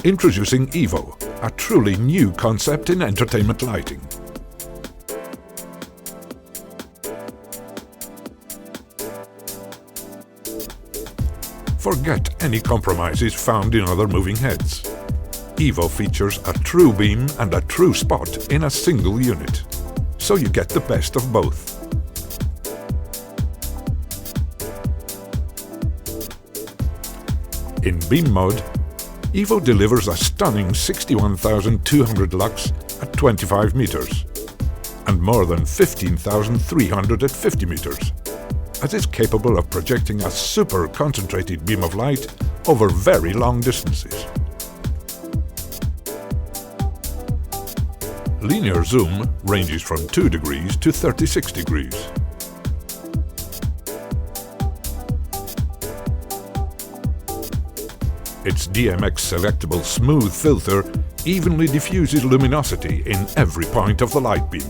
Introducing EVO, a truly new concept in entertainment lighting. Forget any compromises found in other moving heads. EVO features a true beam and a true spot in a single unit, so you get the best of both. In beam mode, EVO delivers a stunning 61,200 lux at 25 meters and more than 15,300 at 50 meters, as it's capable of projecting a super concentrated beam of light over very long distances. Linear zoom ranges from 2 degrees to 36 degrees. Its DMX selectable smooth filter evenly diffuses luminosity in every point of the light beam.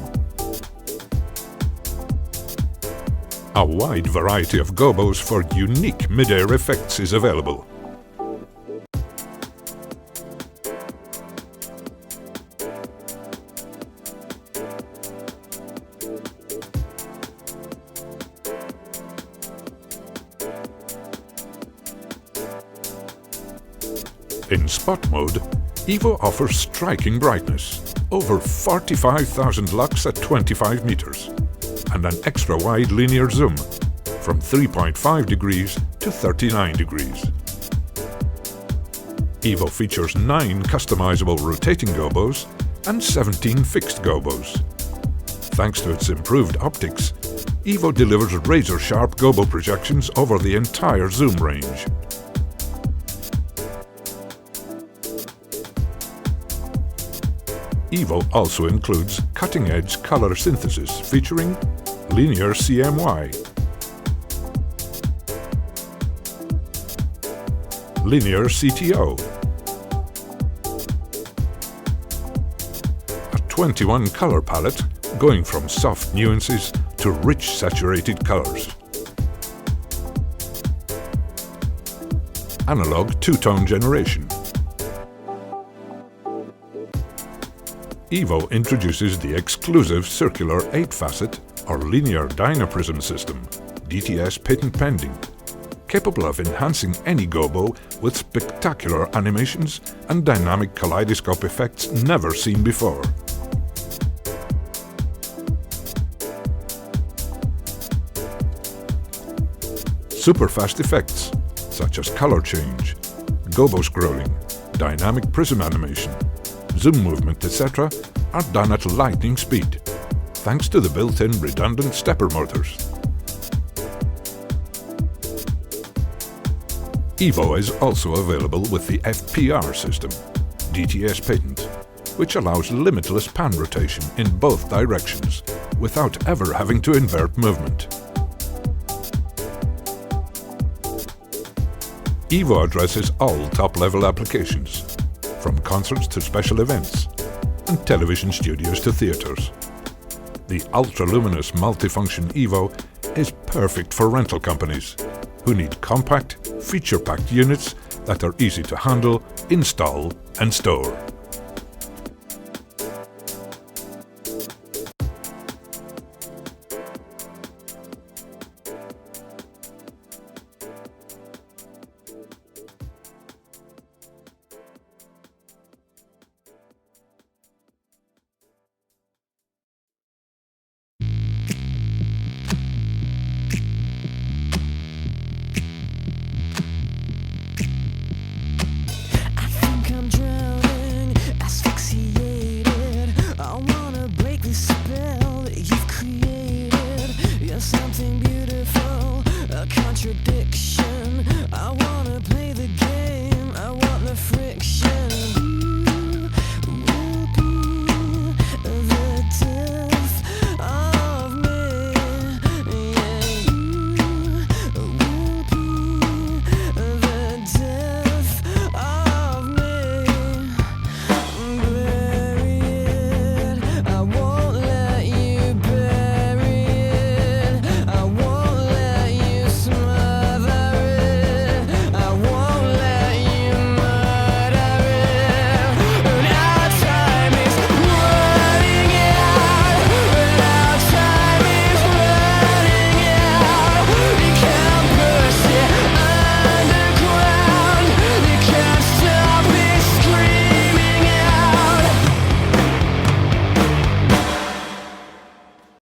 A wide variety of gobos for unique mid-air effects is available. In spot mode, EVO offers striking brightness, over 45,000 lux at 25 meters, and an extra-wide linear zoom, from 3.5 degrees to 39 degrees. EVO features 9 customizable rotating gobos and 17 fixed gobos. Thanks to its improved optics, EVO delivers razor-sharp gobo projections over the entire zoom range. EVO also includes cutting-edge color synthesis featuring linear CMY, linear CTO, a 21 color palette going from soft nuances to rich saturated colors, analog two-tone generation. EVO introduces the exclusive circular 8-facet or linear Dyna-Prism system, D.T.S patent pending, capable of enhancing any gobo with spectacular animations and dynamic kaleidoscope effects never seen before. Super fast effects such as color change, gobo scrolling, dynamic prism animation, zoom movement, etc. are done at lightning speed, thanks to the built-in redundant stepper motors. EVO is also available with the FPR system, D.T.S patent, which allows limitless pan rotation in both directions, without ever having to invert movement. EVO addresses all top-level applications, from concerts to special events, and television studios to theaters. The ultra-luminous multifunction EVO is perfect for rental companies who need compact, feature-packed units that are easy to handle, install and store.